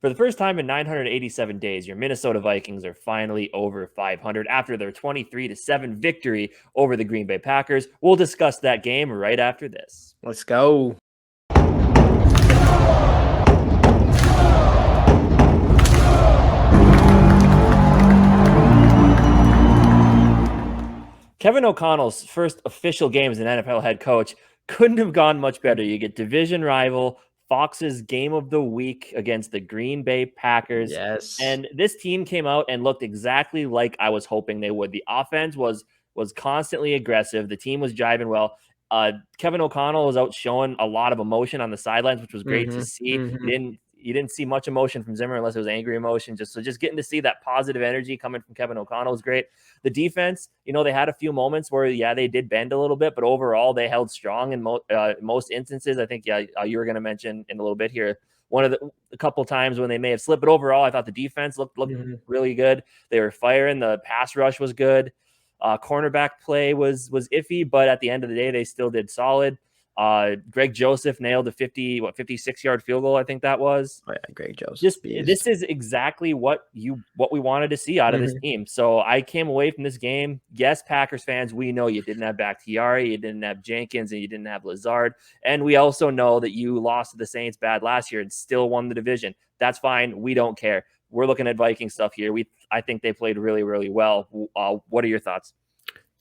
For the first time in 987 days, your Minnesota Vikings are finally over 500 after their 23-7 victory over the Green Bay Packers. We'll discuss that game right after this. Let's go. Kevin O'Connell's first official game as an NFL head coach couldn't have gone much better. You get division rival Fox's game of the week against the Green Bay Packers. Yes. And this team came out and looked exactly like I was hoping they would. The offense was constantly aggressive. The team was driving well. Kevin O'Connell was out showing a lot of emotion on the sidelines, which was great to see. You didn't see much emotion from Zimmer unless it was angry emotion. Just getting to see that positive energy coming from Kevin O'Connell was great. The defense, they had a few moments where, they did bend a little bit, but overall they held strong in most instances. I think, you were going to mention in a little bit here, a couple times when they may have slipped, but overall I thought the defense looked really good. They were firing. The pass rush was good. Cornerback play was iffy, but at the end of the day, they still did solid. Greg Joseph nailed a 56-yard field goal. I think that was. Oh, yeah, Greg Joseph. This is exactly what we wanted to see out of this team. So I came away from this game. Yes, Packers fans, we know you didn't have Bakhtiari, you didn't have Jenkins, and you didn't have Lazard. And we also know that you lost to the Saints bad last year and still won the division. That's fine. We don't care. We're looking at Viking stuff here. I think they played really, really well. What are your thoughts?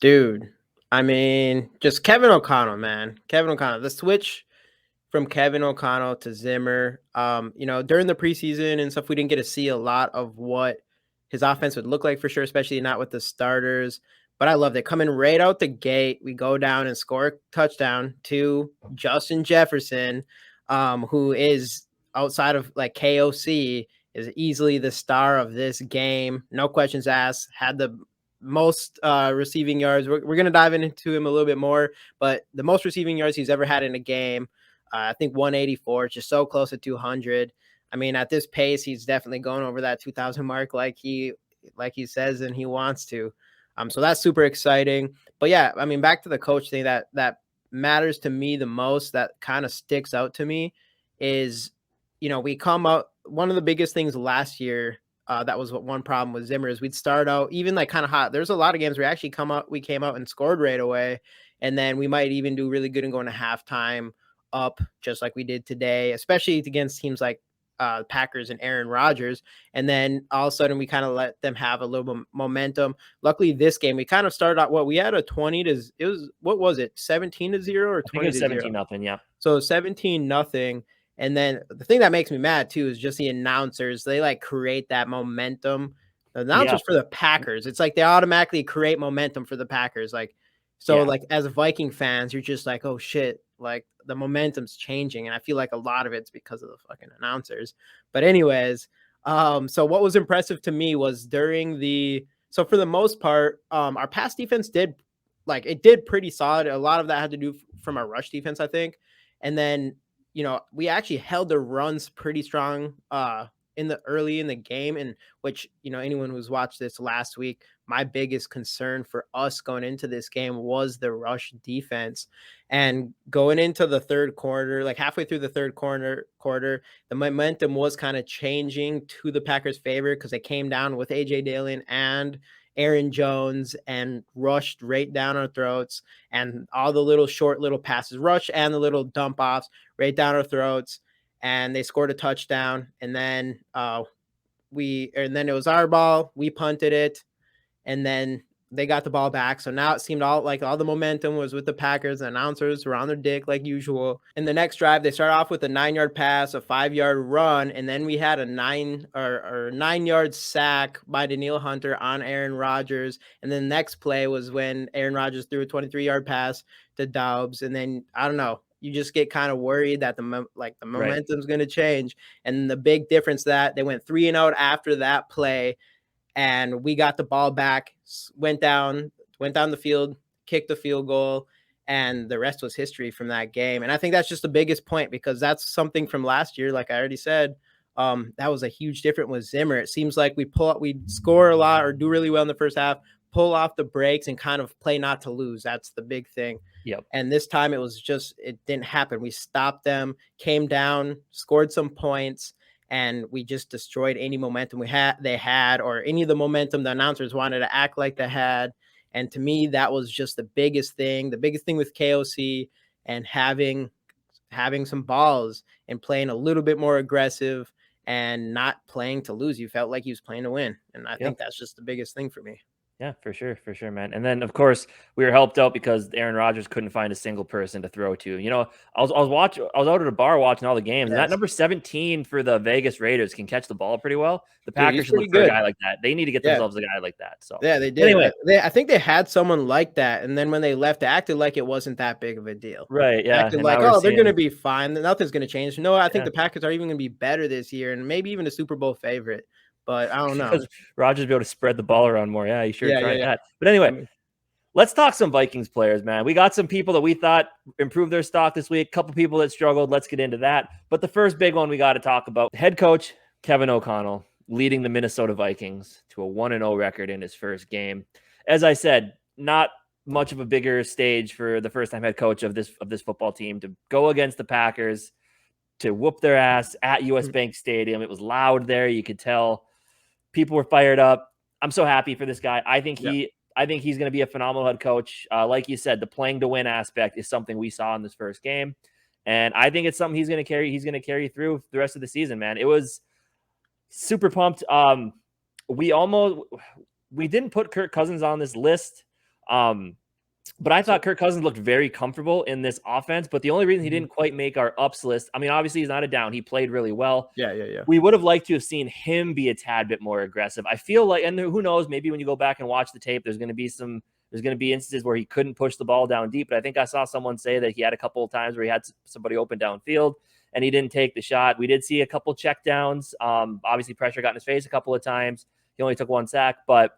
Dude, I mean, just Kevin O'Connell, man. Kevin O'Connell. The switch from Kevin O'Connell to Zimmer, during the preseason and stuff, we didn't get to see a lot of what his offense would look like for sure, especially not with the starters. But I loved it. Coming right out the gate, we go down and score a touchdown to Justin Jefferson, who is outside of like KOC, is easily the star of this game. No questions asked. Had the most receiving yards. We're going to dive into him a little bit more, but the most receiving yards he's ever had in a game, I think 184, just so close to 200. I mean, at this pace, he's definitely going over that 2,000 mark like he says and he wants to. So that's super exciting. But yeah, I mean, back to the coach thing that matters to me the most, that kind of sticks out to me is, we come out, one of the biggest things last year, that was one problem with Zimmer, is we'd start out even like kind of hot. There's a lot of games where we came out and scored right away. And then we might even do really good and going to halftime up, just like we did today, especially against teams like Packers and Aaron Rodgers. And then all of a sudden we kind of let them have a little momentum. Luckily this game, we kind of started out, we had a 17-0 or 20-0? 17-0, yeah. So 17-0. And then the thing that makes me mad too is just the announcers. They like create that momentum. The announcers for the Packers, it's like they automatically create momentum for the Packers. Like, so like as Viking fans, you're just like, oh shit, like the momentum's changing. And I feel like a lot of it's because of the fucking announcers. But anyways, so what was impressive to me was so for the most part, our pass defense did pretty solid. A lot of that had to do from our rush defense, I think. And then, we actually held the runs pretty strong early in the game, in which, anyone who's watched this last week, my biggest concern for us going into this game was the rush defense. And going into the third quarter, like halfway through the third quarter, the momentum was kind of changing to the Packers' favor because they came down with AJ Dillon and Aaron Jones and rushed right down our throats, and all the little short little passes, rush and the little dump offs right down our throats. And they scored a touchdown. And then it was our ball. We punted it, and then they got the ball back. So now it seemed all the momentum was with the Packers. The announcers were on their dick like usual. In the next drive, they start off with a 9-yard pass, a 5-yard run, and then we had a 9-yard sack by Danielle Hunter on Aaron Rodgers. And then the next play was when Aaron Rodgers threw a 23-yard pass to Doubs. And then, I don't know, you just get kind of worried that the momentum's going to change. And the big difference that they went 3-and-out after that play, and we got the ball back, went down the field, kicked the field goal, and the rest was history from that game. And I think that's just the biggest point, because that's something from last year. Like I already said, that was a huge difference with Zimmer. It seems like we score a lot or do really well in the first half, pull off the brakes and kind of play not to lose. That's the big thing. Yep. And this time it didn't happen. We stopped them, came down, scored some points, and we just destroyed any momentum they had, or any of the momentum the announcers wanted to act like they had. And to me, that was just the biggest thing with KOC, and having some balls and playing a little bit more aggressive and not playing to lose. You felt like he was playing to win. And I think that's just the biggest thing for me. Yeah, for sure, man. And then, of course, we were helped out because Aaron Rodgers couldn't find a single person to throw to. You know, I was out at a bar watching all the games, and that number 17 for the Vegas Raiders can catch the ball pretty well. The Packers should look for a guy like that. They need to get themselves a guy like that. So yeah, they did. Anyway, I think they had someone like that, and then when they left, they acted like it wasn't that big of a deal. Right? Yeah, acted like, oh, they're going to be fine. Nothing's going to change. No, I think the Packers are even going to be better this year, and maybe even a Super Bowl favorite. But I don't know. Because Rodgers be able to spread the ball around more. Yeah, he sure tried that. But anyway, let's talk some Vikings players, man. We got some people that we thought improved their stock this week. A couple people that struggled. Let's get into that. But the first big one we got to talk about, head coach Kevin O'Connell leading the Minnesota Vikings to a 1-0 record in his first game. As I said, not much of a bigger stage for the first-time head coach of this football team to go against the Packers, to whoop their ass at US Bank Stadium. It was loud there. You could tell people were fired up. I'm so happy for this guy. I think he's going to be a phenomenal head coach. Like you said, the playing to win aspect is something we saw in this first game, and I think it's something he's going to carry. He's going to carry through the rest of the season, man. It was super pumped. We didn't put Kirk Cousins on this list, but I thought Kirk Cousins looked very comfortable in this offense. But the only reason he didn't quite make our ups list, I mean, obviously he's not a down. He played really well. Yeah. We would have liked to have seen him be a tad bit more aggressive. I feel like, and who knows, maybe when you go back and watch the tape, there's going to be instances where he couldn't push the ball down deep. But I think I saw someone say that he had a couple of times where he had somebody open downfield and he didn't take the shot. We did see a couple check downs. Obviously pressure got in his face a couple of times. He only took one sack, but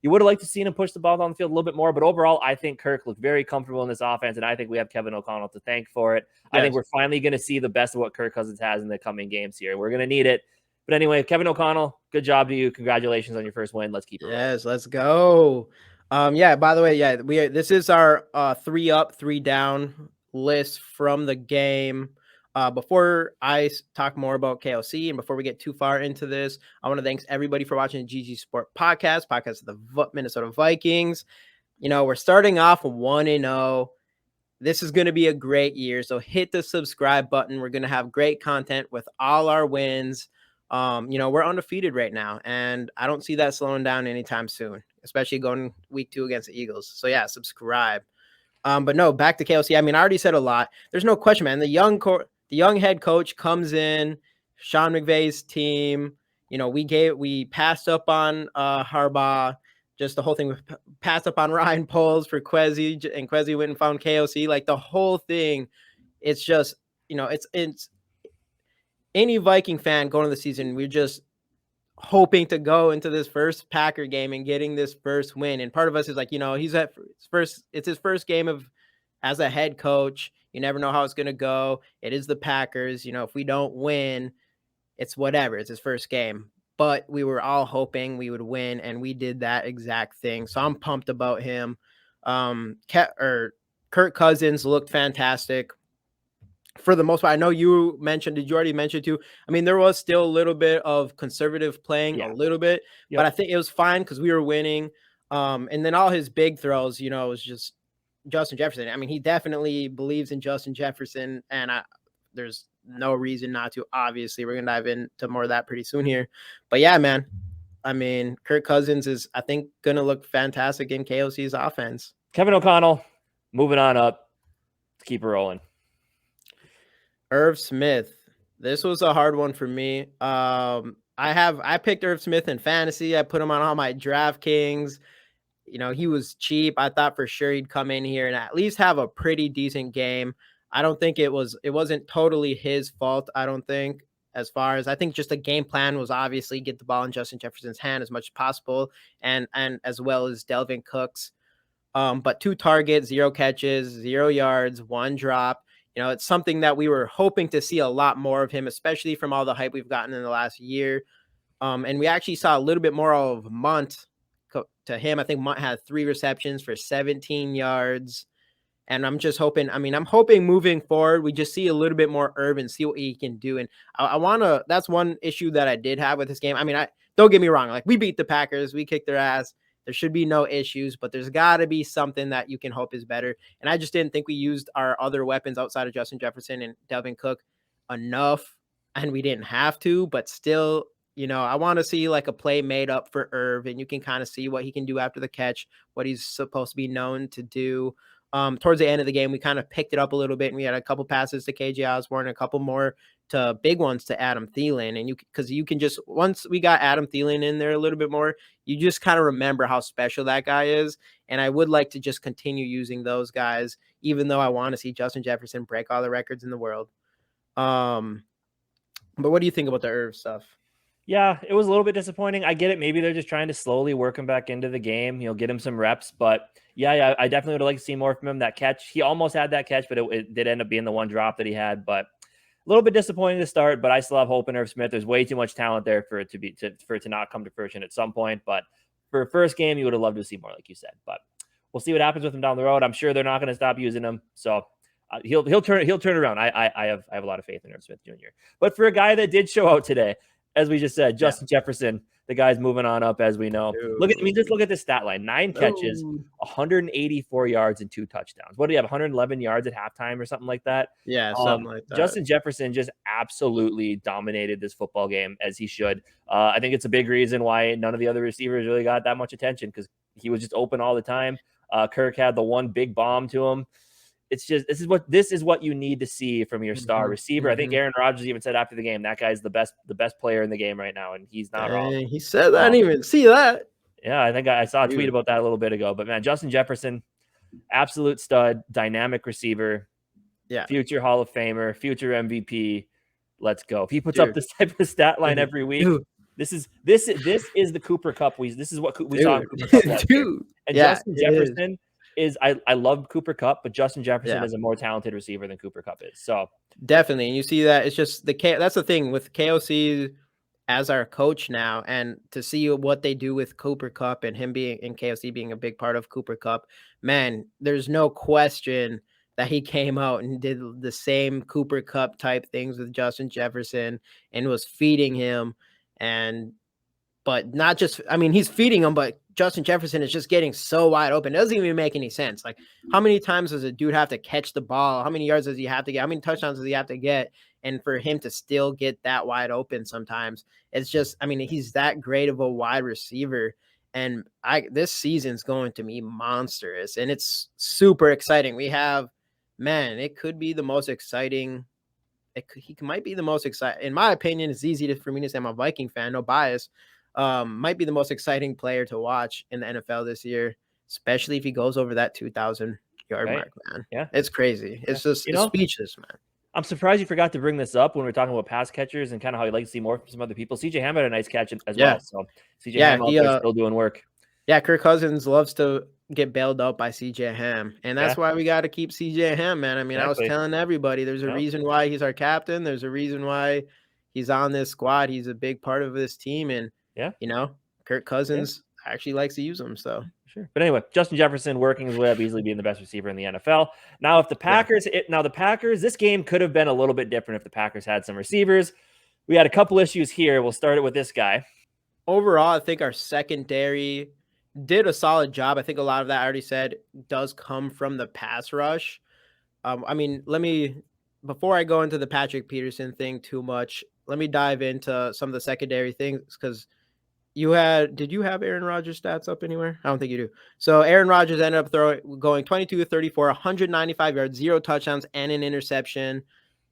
you would have liked to see him push the ball down the field a little bit more, but overall, I think Kirk looked very comfortable in this offense, and I think we have Kevin O'Connell to thank for it. Yes. I think we're finally going to see the best of what Kirk Cousins has in the coming games here. We're going to need it. But anyway, Kevin O'Connell, good job to you. Congratulations on your first win. Let's keep it rolling. Yes, let's go. By the way, this is our 3 up, 3 down list from the game. Before I talk more about KOC and before we get too far into this, I want to thank everybody for watching the GG Sport podcast of the Minnesota Vikings. You know, we're starting off 1-0. This is going to be a great year. So hit the subscribe button. We're going to have great content with all our wins. We're undefeated right now, and I don't see that slowing down anytime soon, especially going week 2 against the Eagles. So yeah, subscribe. But no, back to KOC. I mean, I already said a lot. There's no question, man. The young head coach comes in, Sean McVay's team. You know, we passed up on Harbaugh. Just the whole thing, we passed up on Ryan Poles for Kwesi, and Kwesi went and found KOC. Like the whole thing, it's just, it's any Viking fan going to the season, we're just hoping to go into this first Packer game and getting this first win. And part of us is like, it's his first game as a head coach. You never know how it's going to go. It is the Packers. If we don't win, it's whatever. It's his first game. But we were all hoping we would win, and we did that exact thing. So I'm pumped about him. Kirk Cousins looked fantastic for the most part. I know you mentioned, did you already mention too? I mean, there was still a little bit of conservative playing, a little bit, but I think it was fine because we were winning. And then all his big throws, it was just Justin Jefferson. I mean, he definitely believes in Justin Jefferson, and there's no reason not to. Obviously, we're going to dive into more of that pretty soon here. But yeah, man, I mean, Kirk Cousins is, I think, going to look fantastic in KOC's offense. Kevin O'Connell, moving on up. Let's keep it rolling. Irv Smith. This was a hard one for me. I picked Irv Smith in fantasy. I put him on all my DraftKings. He was cheap. I thought for sure he'd come in here and at least have a pretty decent game. I don't think it wasn't totally his fault. I don't think, as far as, I think just the game plan was obviously get the ball in Justin Jefferson's hand as much as possible, and as well as Delvin Cook's. But 2 targets, 0 catches, 0 yards, 1 drop. It's something that we were hoping to see a lot more of him, especially from all the hype we've gotten in the last year. And we actually saw a little bit more of Munt to him. I think Munt had 3 receptions for 17 yards. And I'm just hoping, I'm hoping moving forward, we just see a little bit more Irv and see what he can do. And I want to, that's one issue that I did have with this game. I don't get me wrong. Like, we beat the Packers, we kicked their ass. There should be no issues, but there's got to be something that you can hope is better. And I just didn't think we used our other weapons outside of Justin Jefferson and Delvin Cook enough. And we didn't have to, but still, I want to see like a play made up for Irv, and you can kind of see what he can do after the catch, what he's supposed to be known to do. Towards the end of the game, we kind of picked it up a little bit, and we had a couple passes to KJ Osborne, a couple more to big ones to Adam Thielen. And because you can just, once we got Adam Thielen in there a little bit more, you just kind of remember how special that guy is. And I would like to just continue using those guys, even though I want to see Justin Jefferson break all the records in the world. But what do you think about the Irv stuff? Yeah, it was a little bit disappointing. I get it. Maybe they're just trying to slowly work him back into the game, get him some reps. But yeah, I definitely would like to see more from him. That catch, he almost had that catch, but it did end up being the one drop that he had. But a little bit disappointing to start, but I still have hope in Irv Smith. There's way too much talent there for it to not come to fruition at some point. But for a first game, you would have loved to see more, like you said. But we'll see what happens with him down the road. I'm sure they're not going to stop using him. So he'll turn around. I have a lot of faith in Irv Smith Jr. But for a guy that did show out today, as we just said, Justin Jefferson, the guy's moving on up, as we know. Just look at this stat line: 9 catches, 184 yards, and 2 touchdowns. What do you have? 111 yards at halftime or something like that? Yeah, something like that. Justin Jefferson just absolutely dominated this football game, as he should. I think it's a big reason why none of the other receivers really got that much attention, because he was just open all the time. Kirk had the one big bomb to him. It's just this is what you need to see from your star receiver. I think Aaron Rodgers even said after the game, that guy's the best player in the game right now, and he's not wrong. He said that. I didn't even see that. Yeah, I think I saw a tweet about that a little bit ago. But man, Justin Jefferson, absolute stud, dynamic receiver, future Hall of Famer, future MVP. Let's go. If he puts up this type of stat line every week, this is the Cooper Cup. This is what we saw in Cooper Cup. And Justin Jefferson is I love Cooper Cup, but Justin Jefferson is a more talented receiver than Cooper Cup is. So definitely, and you see that it's just that's the thing with KOC as our coach now, and to see what they do with Cooper Cup and him being in KOC being a big part of Cooper Cup, man, there's no question that he came out and did the same Cooper Cup type things with Justin Jefferson and was feeding him. But not just, he's feeding him, but Justin Jefferson is just getting so wide open. It doesn't even make any sense. Like, how many times does a dude have to catch the ball? How many yards does he have to get? How many touchdowns does he have to get? And for him to still get that wide open sometimes, it's just, he's that great of a wide receiver. And this season's going to be monstrous, and it's super exciting. We have, it could be the most exciting. He might be the most exciting. In my opinion, it's easy for me to say I'm a Viking fan, no bias. Might be the most exciting player to watch in the NFL this year, especially if he goes over that 2,000 yard mark, man. Yeah, it's crazy. It's just it's speechless, man. I'm surprised you forgot to bring this up when we're talking about pass catchers and kind of how you'd like to see more from some other people. CJ Ham had a nice catch as well. So CJ Ham out there still doing work. Yeah, Kirk Cousins loves to get bailed out by CJ Ham, and that's why we got to keep CJ Ham, man. Exactly. I was telling everybody there's a reason why he's our captain. There's a reason why he's on this squad. He's a big part of this team, and Kirk Cousins actually likes to use them. So sure. But anyway, Justin Jefferson working his way up, easily being the best receiver in the NFL. Now, if the Packers, this game could have been a little bit different if the Packers had some receivers. We had a couple issues here. We'll start it with this guy. Overall, I think our secondary did a solid job. I think a lot of that I already said does come from the pass rush. Before I go into the Patrick Peterson thing too much, let me dive into some of the secondary things, because did you have Aaron Rodgers stats up anywhere? I don't think you do. So Aaron Rodgers ended up going 22 to 34, 195 yards, 0 touchdowns, and an interception.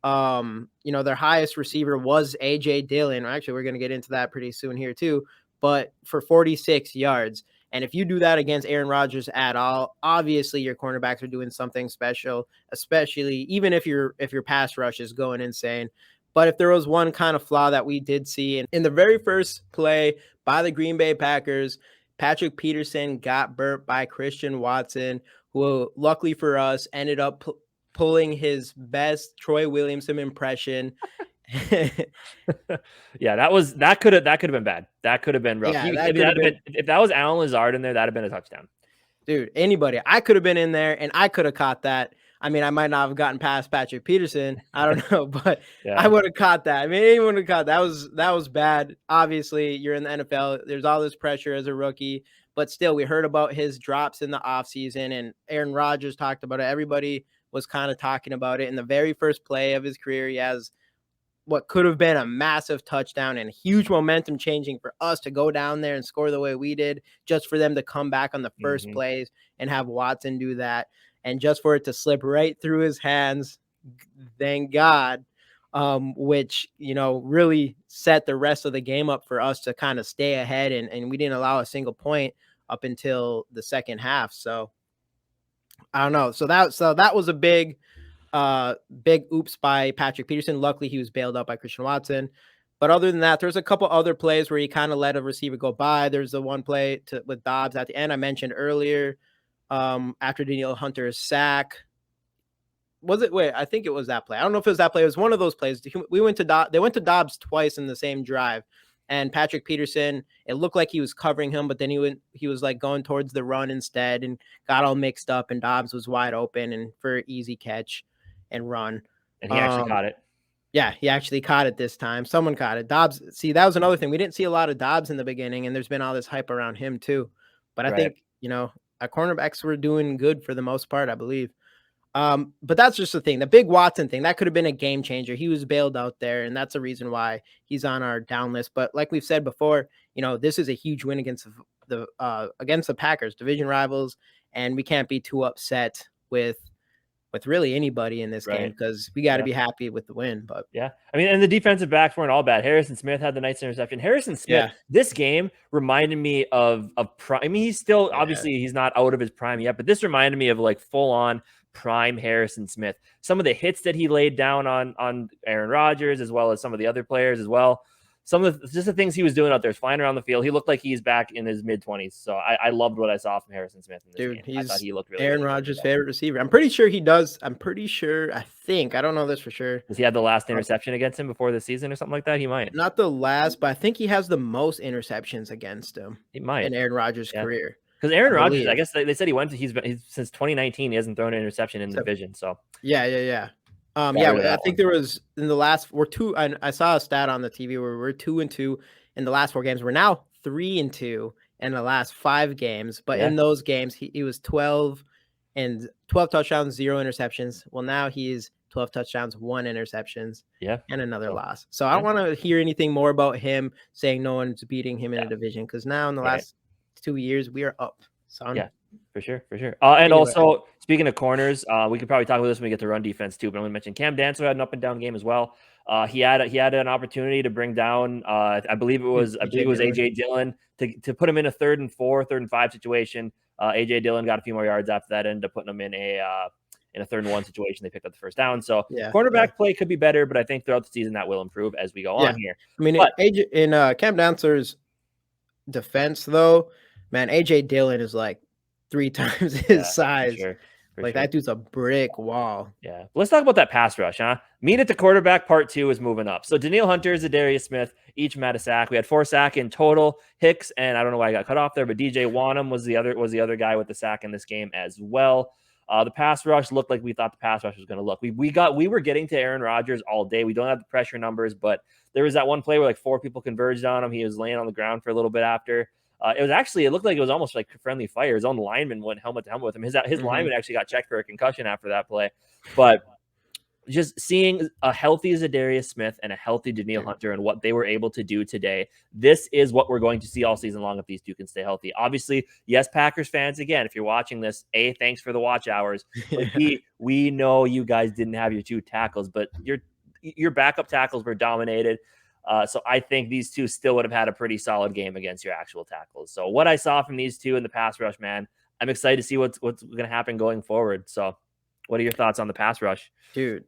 Their highest receiver was AJ Dillon. Actually, we're going to get into that pretty soon here too, but for 46 yards. And if you do that against Aaron Rodgers at all, obviously your cornerbacks are doing something special, especially even if your pass rush is going insane. But if there was one kind of flaw that we did see in the very first play by the Green Bay Packers, Patrick Peterson got burnt by Christian Watson, who luckily for us ended up pulling his best Troy Williamson impression. Yeah, that could have been bad. That could have been rough. If that was Alan Lazard in there, that'd have been a touchdown. Dude, anybody. I could have been in there and I could have caught that. I mean, I might not have gotten past Patrick Peterson. I don't know, but I Yeah. would have caught that. I mean, anyone would have caught that. Was bad. Obviously, you're in the NFL. There's all this pressure as a rookie, but still, we heard about his drops in the offseason, and Aaron Rodgers talked about it. Everybody was kind of talking about it. In the very first play of his career, he has what could have been a massive touchdown and huge momentum changing for us to go down there and score the way we did, just for them to come back on the first Mhm. plays and have Watson do that. And just for it to slip right through his hands, thank God, which, really set the rest of the game up for us to kind of stay ahead. And we didn't allow a single point up until the second half. So I don't know. So that was a big oops by Patrick Peterson. Luckily, he was bailed out by Christian Watson. But other than that, there's a couple other plays where he kind of let a receiver go by. There's the one play with Dobbs at the end I mentioned earlier. After Danielle Hunter's sack. Was it? Wait, I think it was that play. I don't know if it was that play. It was one of those plays. We went to They went to Dobbs twice in the same drive, and Patrick Peterson. It looked like he was covering him, but then he was like going towards the run instead, and got all mixed up. And Dobbs was wide open and for an easy catch and run. And he actually Um, caught it. yeah, he actually caught it this time. Someone caught it. Dobbs. See, that was another thing. We didn't see a lot of Dobbs in the beginning, and there's been all this hype around him too. But I Right. think our cornerbacks were doing good for the most part, I believe. But that's just the thing. The big Watson thing, that could have been a game changer. He was bailed out there, and that's the reason why he's on our down list. But like we've said before, this is a huge win against the Packers, division rivals, and we can't be too upset with really anybody in this game Right. because we got to Yeah. be happy with the win. But Yeah. I mean, and the defensive backs weren't all bad. Harrison Smith had the nice interception. Harrison Smith, yeah, this game reminded me of prime. I mean, he's still yeah, obviously he's not out of his prime yet, but this reminded me of like full on prime Harrison Smith. Some of the hits that he laid down on Aaron Rodgers, as well as some of the other players as well. Some of just the things he was doing out there, flying around the field. He looked like he's back in his mid-20s. So I loved what I saw from Harrison Smith in this dude, game. I thought he's he looked really, Aaron really good. Rodgers' favorite receiver. I'm pretty sure he does. I'm pretty sure. I think I don't know this for sure. Does he have the last interception against him before the season or something like that? He might. Not the last, but I think he has the most interceptions against him He might. in Aaron Rodgers' Yeah. career. Because Aaron I Rodgers, I believe. guess they said he's since 2019, he hasn't thrown an interception in the division. So Yeah. got Yeah, rid of I that think one. there was in the last we're two. I saw a stat on the TV where we're 2-2 in the last 4 games. We're now 3-2 in the last 5 games, but Yeah. in those games he was 12 touchdowns, 0 interceptions. Well, now he's 12 touchdowns, 1 interceptions, Yeah. and another So, loss. So I don't want to hear anything more about him saying no one's beating him in yeah. a division because now in the Right. last 2 years we are up. Son. Yeah. For sure. And Anyway, also, speaking of corners, we could probably talk about this when we get to run defense too. But I'm going to mention Cam Dantzler had an up and down game as well. He had an opportunity to bring down, I believe it was AJ Dillon to put him in a 3rd and 4, 3rd and 5 situation. AJ Dillon got a few more yards after that, ended up putting him in a 3rd and 1 situation. They picked up the first down. So cornerback play could be better, but I think throughout the season that will improve as we go on here. I mean, AJ in Cam Dantzler's defense, though, man, AJ Dillon is like 3 times his size. That dude's a brick wall. Yeah. Let's talk about that pass rush, huh? Meet at the quarterback part 2 is moving up. So Danielle Hunter, Zadarius Smith, each had a sack. We had 4 sacks in total. Hicks, and I don't know why I got cut off there, but DJ Wanham was the other guy with the sack in this game as well. The pass rush looked like we thought the pass rush was going to look. We were getting to Aaron Rodgers all day. We don't have the pressure numbers, but there was that one play where like 4 people converged on him. He was laying on the ground for a little bit after. It looked like it was almost like friendly fire. His own lineman went helmet to helmet with him. His lineman actually got checked for a concussion after that play. But just seeing a healthy Zadarius Smith and a healthy Danielle Hunter and what they were able to do today, this is what we're going to see all season long if these two can stay healthy. Obviously, yes, Packers fans, again, if you're watching this, A, thanks for the watch hours. But B, we know you guys didn't have your 2 tackles, but your backup tackles were dominated. So I think these two still would have had a pretty solid game against your actual tackles. So what I saw from these two in the pass rush, man, I'm excited to see what's going to happen going forward. So what are your thoughts on the pass rush? Dude,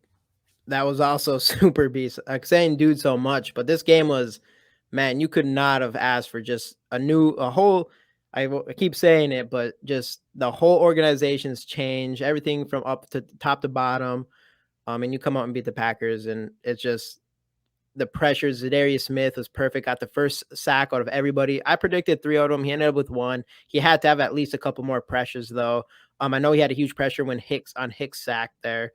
that was also super beast. I'm saying dude so much, but this game was, man, you could not have asked for just a whole, I keep saying it, but just the whole organization's changed, everything from up to top to bottom. And you come out and beat the Packers, and it's just, the pressure. Zadarius Smith was perfect. Got the first sack out of everybody. I predicted 3 of them. He ended up with 1. He had to have at least a couple more pressures though. I know he had a huge pressure when Hicks sacked there.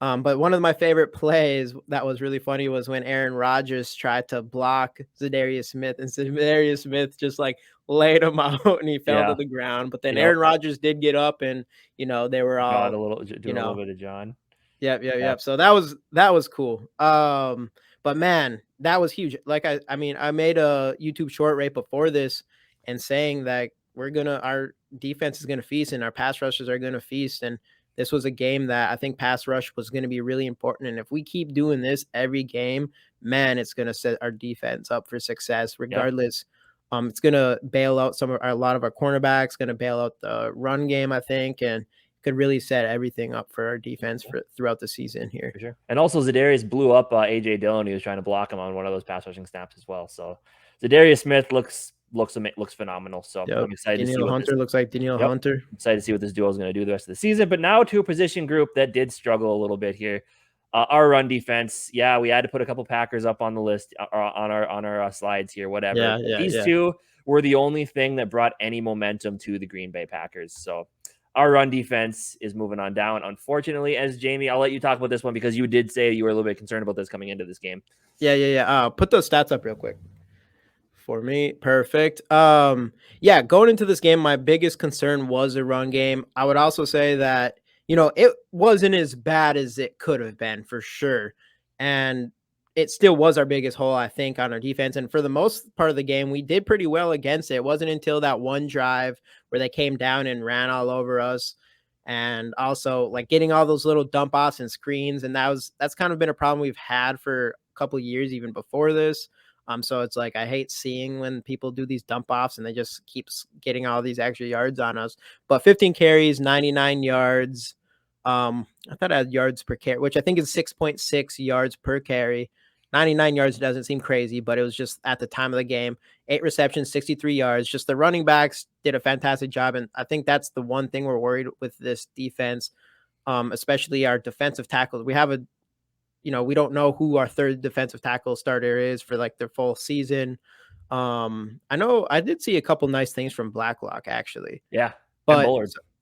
But one of my favorite plays that was really funny was when Aaron Rodgers tried to block Zadarius Smith, and Zadarius Smith just like laid him out and he fell to the ground. But then Aaron Rodgers did get up, and they were all doing a little bit of John. Yep. So that was cool. But man, that was huge. Like I made a YouTube short right before this and saying that our defense is gonna feast and our pass rushers are gonna feast. And this was a game that I think pass rush was going to be really important. And if we keep doing this every game, man, it's going to set our defense up for success regardless. Yep. It's going to bail out a lot of our cornerbacks, going to bail out the run game, I think, and could really set everything up for our defense throughout the season here. For sure. And also Zadarius blew up AJ Dillon. He was trying to block him on one of those pass rushing snaps as well. So Zadarius Smith looks phenomenal. So I'm excited to see what Hunter looks like Danielle Hunter. I'm excited to see what this duo is going to do the rest of the season. But now to a position group that did struggle a little bit here. Our run defense. Yeah, we had to put a couple Packers up on the list on our slides here, whatever. These two were the only thing that brought any momentum to the Green Bay Packers. So our run defense is moving on down. Unfortunately, as Jamie, I'll let you talk about this one because you did say you were a little bit concerned about this coming into this game. Yeah. Put those stats up real quick for me. Perfect. Going into this game, my biggest concern was the run game. I would also say that, it wasn't as bad as it could have been for sure. And it still was our biggest hole, I think, on our defense. And for the most part of the game, we did pretty well against it. It wasn't until that one drive where they came down and ran all over us. And also like getting all those little dump offs and screens. And that's kind of been a problem we've had for a couple of years, even before this. So it's like, I hate seeing when people do these dump offs and they just keep getting all these extra yards on us. But 15 carries, 99 yards. I thought I had yards per carry, which I think is 6.6 yards per carry. 99 yards doesn't seem crazy, but it was just at the time of the game. 8 receptions, 63 yards. Just the running backs did a fantastic job. And I think that's the one thing we're worried with this defense, especially our defensive tackles. We have we don't know who our third defensive tackle starter is for like their full season. I know I did see a couple nice things from Blacklock actually. Yeah. But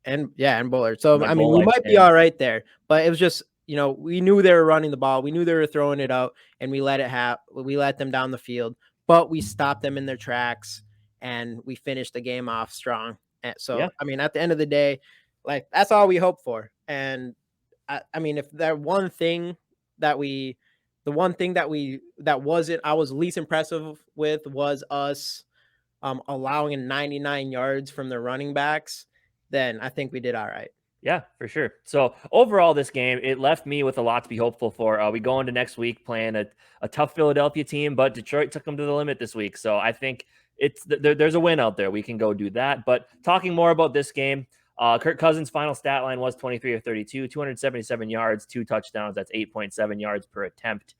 and Bullard. So like I mean, we might be all right there, but it was just, we knew they were running the ball. We knew they were throwing it out, and we let them down the field, but we stopped them in their tracks and we finished the game off strong. And so, I mean, at the end of the day, like that's all we hope for. And I mean, if that one thing that I was least impressive with was us allowing 99 yards from the running backs, then I think we did all right. Yeah, for sure. So overall, this game, it left me with a lot to be hopeful for. We go into next week playing a tough Philadelphia team, but Detroit took them to the limit this week. So I think there's a win out there. We can go do that. But talking more about this game, Kirk Cousins' final stat line was 23 of 32, 277 yards, 2 touchdowns. That's 8.7 yards per attempt.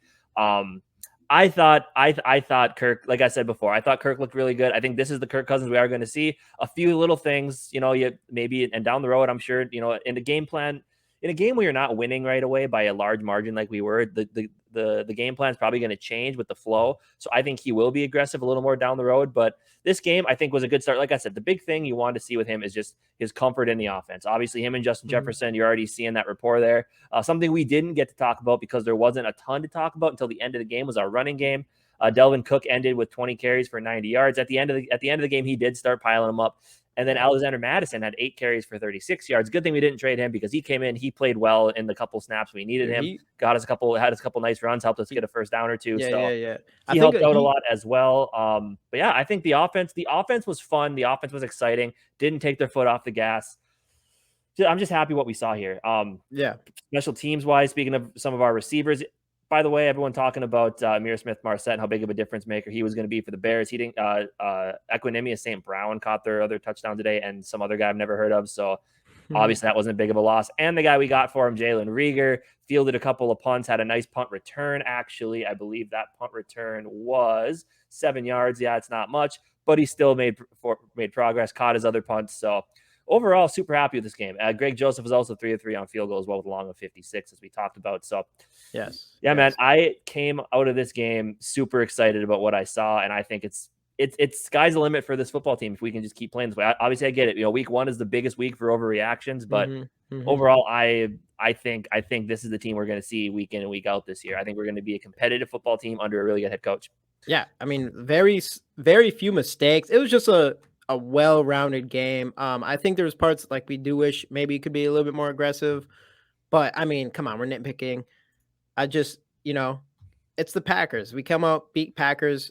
I thought Kirk, like I said before, I thought Kirk looked really good. I think this is the Kirk Cousins we are going to see. A few little things, and down the road, I'm sure, in the game plan, in a game where you're not winning right away by a large margin like we were, the game plan is probably going to change with the flow. So I think he will be aggressive a little more down the road. But this game, I think, was a good start. Like I said, the big thing you want to see with him is just his comfort in the offense. Obviously, him and Justin Jefferson, you're already seeing that rapport there. Something we didn't get to talk about because there wasn't a ton to talk about until the end of the game was our running game. Delvin Cook ended with 20 carries for 90 yards. At the end of the game, he did start piling them up. And then Alexander Madison had 8 carries for 36 yards. Good thing we didn't trade him because he came in, he played well in the couple snaps we needed him. Had us a couple nice runs, helped us get a first down or two. He helped out a lot as well. But yeah, I think the offense was fun. The offense was exciting. Didn't take their foot off the gas. I'm just happy what we saw here. Special teams wise, speaking of some of our receivers, by the way, everyone talking about Irv Smith-Marset and how big of a difference maker he was going to be for the Bears. He didn't. Equinemius St. Brown caught their other touchdown today, and some other guy I've never heard of. So obviously that wasn't big of a loss. And the guy we got for him, Jalen Rieger, fielded a couple of punts, had a nice punt return. Actually, I believe that punt return was 7 yards. Yeah, it's not much, but he still made progress. Caught his other punts. So overall, super happy with this game. Greg Joseph was also 3 of 3 on field goal as well, with a long of 56, as we talked about. So, yeah, man, I came out of this game super excited about what I saw, and I think it's sky's the limit for this football team if we can just keep playing this way. Obviously, I get it. Week 1 is the biggest week for overreactions, but overall, I think this is the team we're going to see week in and week out this year. I think we're going to be a competitive football team under a really good head coach. Yeah, I mean, very few mistakes. It was just a well-rounded game. I think there was parts like we do wish maybe it could be a little bit more aggressive, but I mean, come on, we're nitpicking. I just, it's the Packers. We come out, beat Packers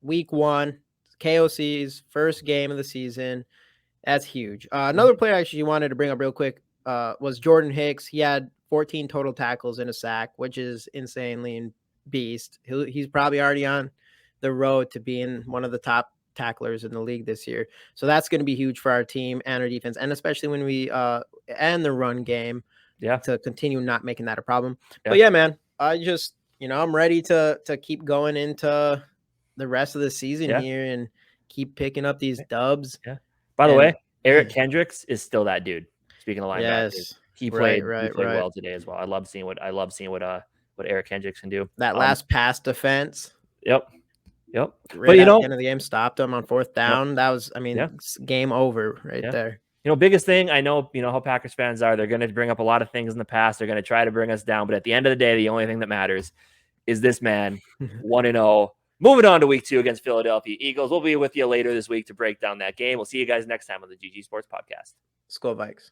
week 1, KOC's first game of the season. That's huge. Another player I actually wanted to bring up real quick was Jordan Hicks. He had 14 total tackles and a sack, which is insanely beast. He's probably already on the road to being one of the top tacklers in the league this year. So that's going to be huge for our team and our defense, and especially when we and the run game to continue not making that a problem. But yeah, man, I just, I'm ready to keep going into the rest of the season here and keep picking up these dubs. Yeah. By the way, Eric Kendricks is still that dude. Speaking of linebackers, yes, he played well today as well. I love seeing what Eric Kendricks can do. That last pass defense. Yep. Right, but at the end of the game, stopped him on 4th down. That was, game over there. Biggest thing, I know, how Packers fans are. They're going to bring up a lot of things in the past. They're going to try to bring us down. But at the end of the day, the only thing that matters is this man 1-0. Moving on to week 2 against Philadelphia Eagles. We'll be with you later this week to break down that game. We'll see you guys next time on the GG Sports Podcast. Skol Vikes.